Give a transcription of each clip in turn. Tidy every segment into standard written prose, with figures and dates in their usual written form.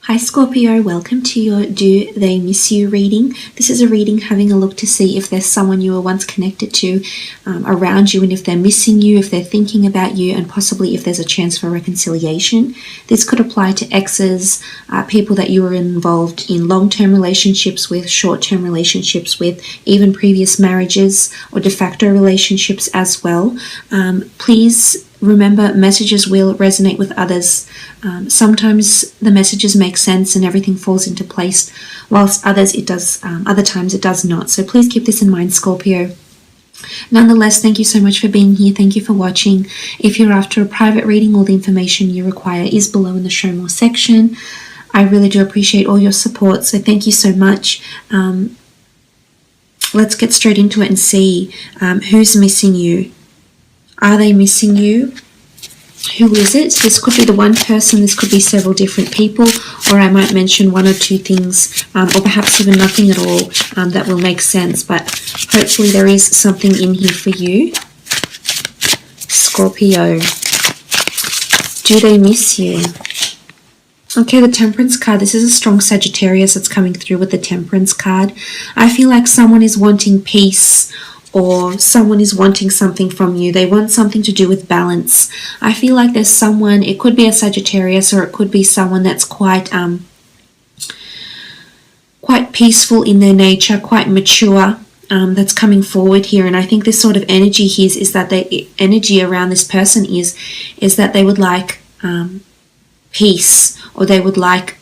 Hi Scorpio, welcome to your Do They Miss You reading. This is a reading having a look to see if there's someone you were once connected to around you, and if they're missing you, if they're thinking about you, and possibly if there's a chance for reconciliation. This could apply to exes, people that you were involved in long-term relationships with, short-term relationships with, even previous marriages or de facto relationships as well. Please remember, messages will resonate with others. Sometimes the messages make sense and everything falls into place, whilst other times it does not. So please keep this in mind, Scorpio. Nonetheless, thank you so much for being here. Thank you for watching. If you're after a private reading, all the information you require is below in the Show More section. I really do appreciate all your support, so thank you so much. Let's get straight into it and see who's missing you. Are they missing you? Who is it? This could be the one person, this could be several different people, or I might mention one or two things, or perhaps even nothing at all that will make sense, but hopefully there is something in here for you. Scorpio, do they miss you? Okay, the Temperance card. This is a strong Sagittarius that's coming through with the Temperance card. I feel like someone is wanting peace, or someone is wanting something from you. They want something to do with balance. I feel like there's someone, it could be a Sagittarius, or it could be someone that's quite peaceful in their nature, quite mature, that's coming forward here. And I think this sort of energy here is that the energy around this person is that they would like peace, or they would like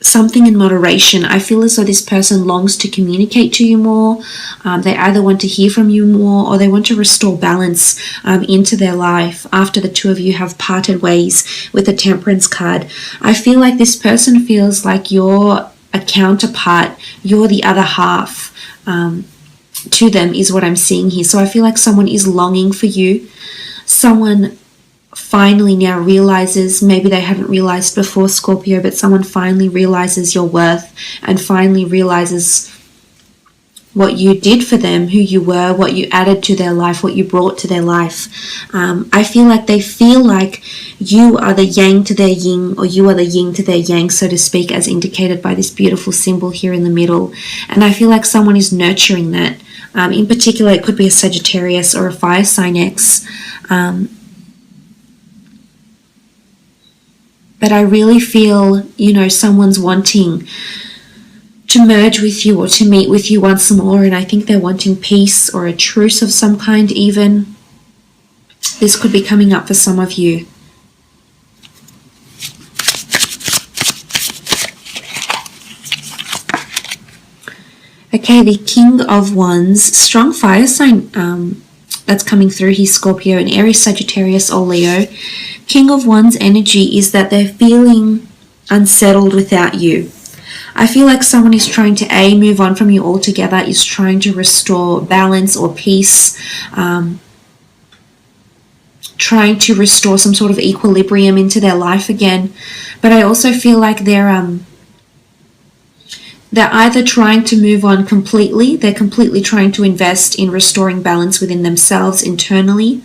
something in moderation. I feel as though this person longs to communicate to you more. They either want to hear from you more, or they want to restore balance into their life after the two of you have parted ways with the Temperance card. I feel like this person feels like you're a counterpart, you're the other half to them, is what I'm seeing here. So I feel like someone is longing for you. Someone finally now realizes, maybe they hadn't realized before, Scorpio, but someone finally realizes your worth and finally realizes what you did for them, who you were, what you added to their life, what you brought to their life. I feel like they feel like you are the yang to their yin, or you are the yin to their yang, so to speak, as indicated by this beautiful symbol here in the middle. And I feel like someone is nurturing that. In particular, it could be a Sagittarius or a fire sign ex. But I really feel, someone's wanting to merge with you or to meet with you once more. And I think they're wanting peace or a truce of some kind even. This could be coming up for some of you. Okay, the King of Wands, strong fire sign that's coming through here, Scorpio, an Aries, Sagittarius, or Leo. King of Wands energy is that they're feeling unsettled without you. I feel like someone is trying to move on from you altogether, is trying to restore balance or peace, trying to restore some sort of equilibrium into their life again. But I also feel like they're either trying to move on completely, they're completely trying to invest in restoring balance within themselves internally,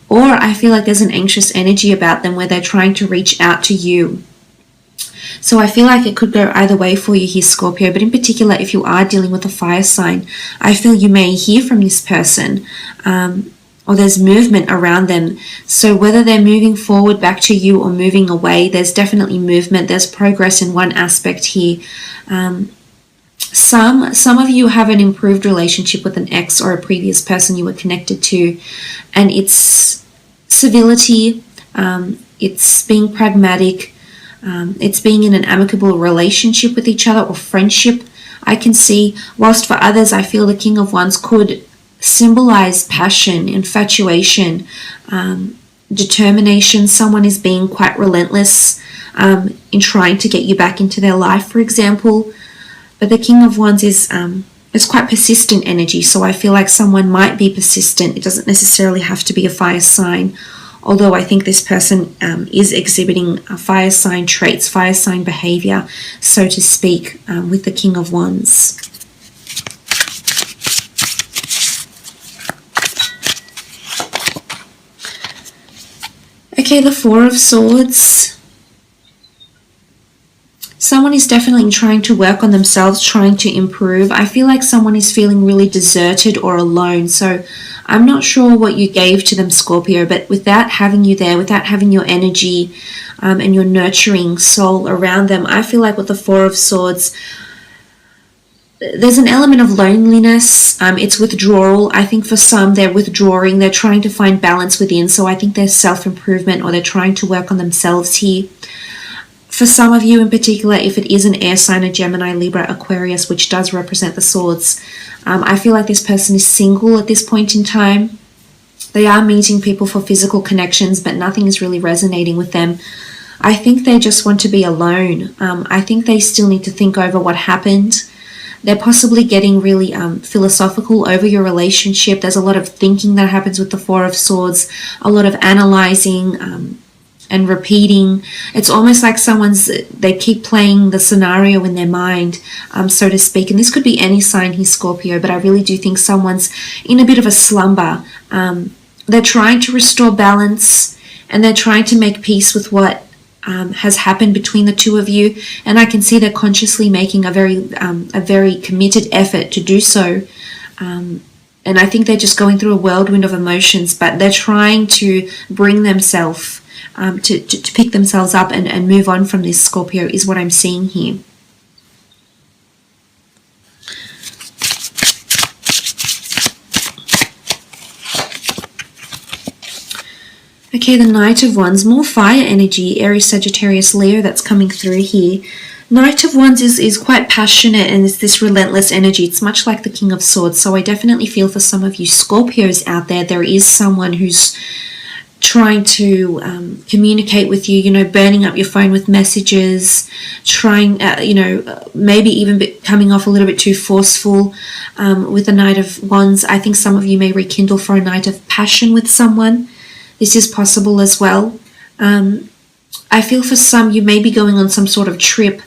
or I feel like there's an anxious energy about them where they're trying to reach out to you. So I feel like it could go either way for you here, Scorpio, but in particular, if you are dealing with a fire sign, I feel you may hear from this person, or there's movement around them. So whether they're moving forward back to you or moving away, there's definitely movement. There's progress in one aspect here. Some of you have an improved relationship with an ex or a previous person you were connected to, and it's civility, it's being pragmatic, it's being in an amicable relationship with each other or friendship, I can see. Whilst for others, I feel the King of Wands could symbolize passion, infatuation, determination. Someone is being quite relentless in trying to get you back into their life, for example. But the King of Wands is quite persistent energy, so I feel like someone might be persistent. It doesn't necessarily have to be a fire sign, although I think this person is exhibiting fire sign traits, fire sign behavior, so to speak, with the King of Wands. Okay, the Four of Swords. someone is definitely trying to work on themselves, trying to improve. I feel like someone is feeling really deserted or alone. So I'm not sure what you gave to them, Scorpio, but without having you there, without having your energy and your nurturing soul around them, I feel like with the Four of Swords, there's an element of loneliness. It's withdrawal. I think for some, they're withdrawing. They're trying to find balance within. So I think there's self-improvement, or they're trying to work on themselves here. For some of you in particular, if it is an air sign, a Gemini, Libra, Aquarius, which does represent the swords, I feel like this person is single at this point in time. They are meeting people for physical connections, but nothing is really resonating with them. I think they just want to be alone. I think they still need to think over what happened. They're possibly getting really philosophical over your relationship. There's a lot of thinking that happens with the Four of Swords, a lot of analyzing and repeating. It's almost like they keep playing the scenario in their mind, so to speak. And this could be any sign here, Scorpio, but I really do think someone's in a bit of a slumber. They're trying to restore balance, and they're trying to make peace with what has happened between the two of you, and I can see they're consciously making a very committed effort to do so. And I think they're just going through a whirlwind of emotions, but they're trying to bring themselves to pick themselves up and move on from this, Scorpio, is what I'm seeing here. Okay, the Knight of Wands, more fire energy, Aries, Sagittarius, Leo that's coming through here. Knight of Wands is quite passionate, and it's this relentless energy. It's much like the King of Swords. So I definitely feel for some of you Scorpios out there is someone who's trying to communicate with you, burning up your phone with messages, trying, maybe even coming off a little bit too forceful with the Knight of Wands. I think some of you may rekindle for a night of passion with someone. This is possible as well. I feel for some, you may be going on some sort of trip,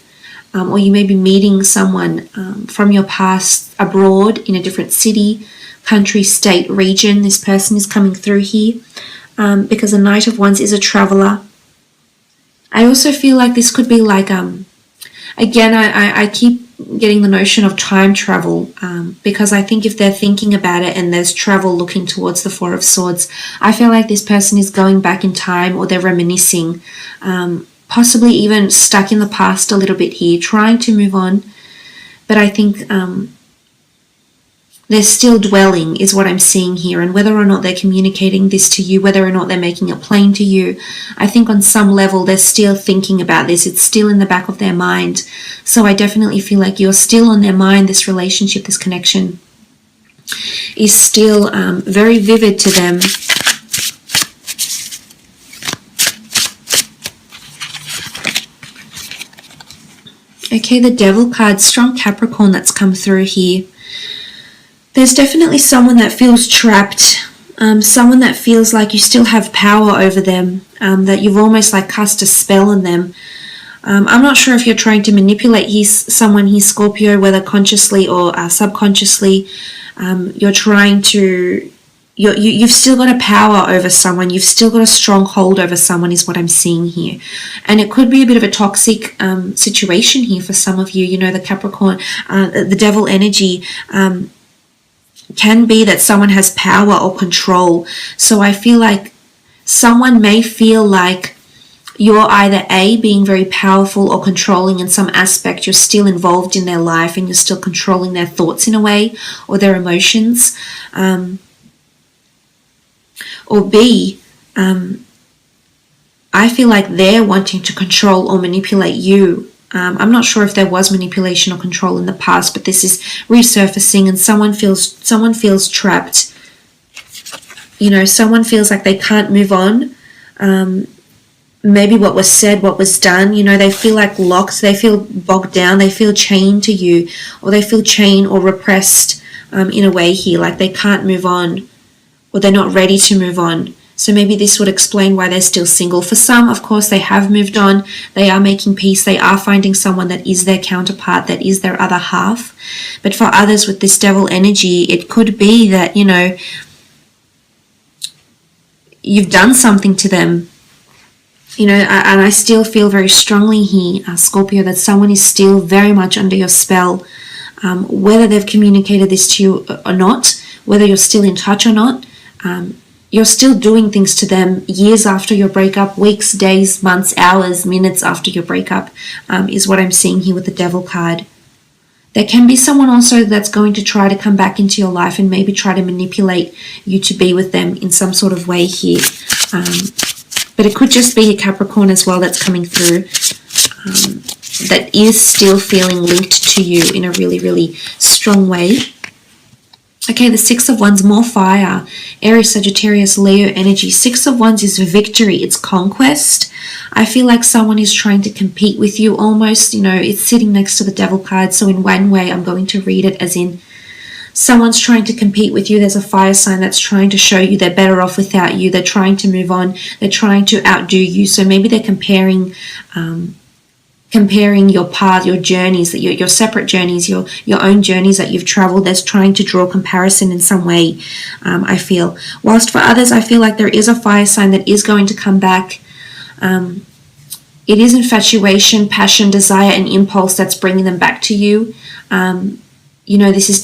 or you may be meeting someone from your past abroad in a different city, country, state, region. This person is coming through here because the Knight of Wands is a traveler. I also feel like this could be like, again, I keep getting the notion of time travel, because I think if they're thinking about it and there's travel looking towards the Four of Swords, I feel like this person is going back in time, or they're reminiscing, possibly even stuck in the past a little bit here, trying to move on. But I think they're still dwelling is what I'm seeing here, and whether or not they're communicating this to you, whether or not they're making it plain to you, I think on some level they're still thinking about this. It's still in the back of their mind. So I definitely feel like you're still on their mind. This relationship, this connection is still very vivid to them. Okay, the Devil card, strong Capricorn that's come through here. There's definitely someone that feels trapped, someone that feels like you still have power over them, that you've almost like cast a spell on them. I'm not sure if you're trying to manipulate someone here, Scorpio, whether consciously or subconsciously. You're trying to, you've still got a power over someone. You've still got a strong hold over someone is what I'm seeing here. And it could be a bit of a toxic situation here for some of you. The Capricorn, the Devil energy, can be that someone has power or control. So I feel like someone may feel like you're either A, being very powerful or controlling in some aspect. You're still involved in their life and you're still controlling their thoughts in a way, or their emotions. Or B, I feel like they're wanting to control or manipulate you. I'm not sure if there was manipulation or control in the past, but this is resurfacing, and someone feels trapped. Someone feels like they can't move on. Maybe what was said, what was done, they feel like locked, they feel bogged down, they feel chained to you, or they feel chained or repressed in a way here, like they can't move on, or they're not ready to move on. So maybe this would explain why they're still single. For some, of course, they have moved on. They are making peace. They are finding someone that is their counterpart, that is their other half. But for others with this Devil energy, it could be that, you've done something to them. and I still feel very strongly here, Scorpio, that someone is still very much under your spell, whether they've communicated this to you or not, whether you're still in touch or not. You're still doing things to them years after your breakup, weeks, days, months, hours, minutes after your breakup, is what I'm seeing here with the Devil card. There can be someone also that's going to try to come back into your life and maybe try to manipulate you to be with them in some sort of way here. But it could just be a Capricorn as well that's coming through, that is still feeling linked to you in a really, really strong way. Okay, the Six of Wands, more fire. Aries, Sagittarius, Leo energy. Six of Wands is victory. It's conquest. I feel like someone is trying to compete with you almost. It's sitting next to the Devil card. So in one way, I'm going to read it as in someone's trying to compete with you. There's a fire sign that's trying to show you they're better off without you. They're trying to move on. They're trying to outdo you. So maybe they're comparing your path, your journeys, that your separate journeys, your own journeys that you've traveled. There's trying to draw comparison in some way, I feel. Whilst for others, I feel like there is a fire sign that is going to come back. It is infatuation, passion, desire, and impulse that's bringing them back to you. This is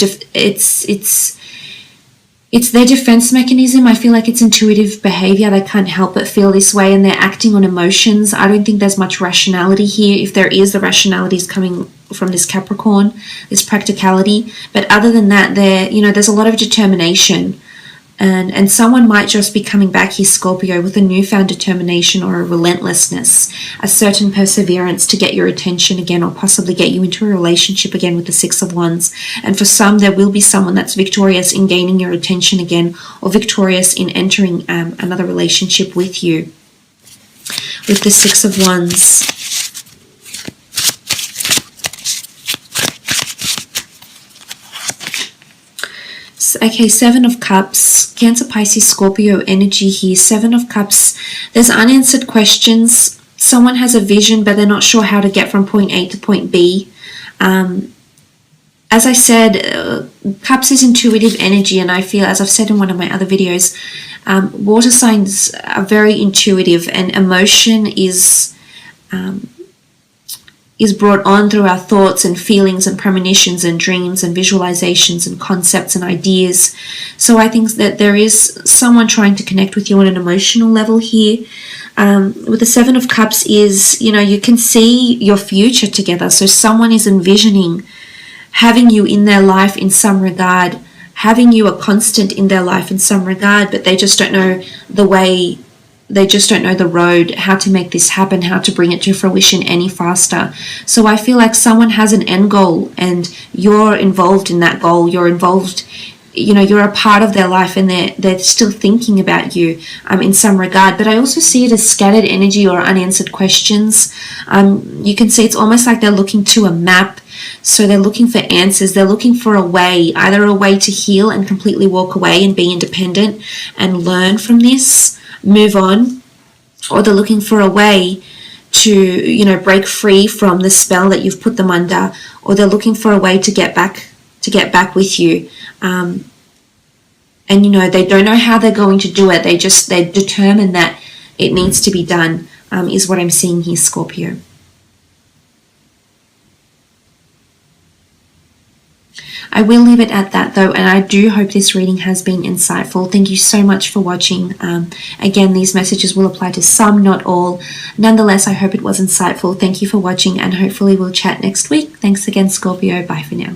it's their defense mechanism. I feel like it's intuitive behavior. They can't help but feel this way, and they're acting on emotions. I don't think there's much rationality here. If there is, the rationality is coming from this Capricorn, this practicality. But other than that, there's a lot of determination. And someone might just be coming back here, Scorpio, with a newfound determination or a relentlessness, a certain perseverance to get your attention again, or possibly get you into a relationship again with the Six of Wands. And for some, there will be someone that's victorious in gaining your attention again, or victorious in entering another relationship with you. With the Six of Wands. Okay, Seven of Cups, Cancer, Pisces, Scorpio energy here. Seven of Cups, there's unanswered questions. Someone has a vision, but they're not sure how to get from point A to point B. As I said, Cups is intuitive energy, and I feel, as I've said in one of my other videos, water signs are very intuitive, and emotion is brought on through our thoughts and feelings and premonitions and dreams and visualizations and concepts and ideas. So I think that there is someone trying to connect with you on an emotional level here. With the Seven of Cups is, you can see your future together. So someone is envisioning having you in their life in some regard, having you a constant in their life in some regard, but they just don't know the way. They just don't know the road, how to make this happen, how to bring it to fruition any faster. So I feel like someone has an end goal, and you're involved in that goal. You're involved, you're a part of their life, and they're still thinking about you in some regard. But I also see it as scattered energy or unanswered questions. You can see it's almost like they're looking to a map. So they're looking for answers. They're looking for a way, either a way to heal and completely walk away and be independent and learn from this, move on, or they're looking for a way to break free from the spell that you've put them under, or they're looking for a way to get back with you, and they don't know how they're going to do it. They're determined that it needs to be done, is what I'm seeing here, Scorpio. I will leave it at that though, and I do hope this reading has been insightful. Thank you so much for watching. Again, these messages will apply to some, not all. Nonetheless, I hope it was insightful. Thank you for watching, and hopefully we'll chat next week. Thanks again, Scorpio. Bye for now.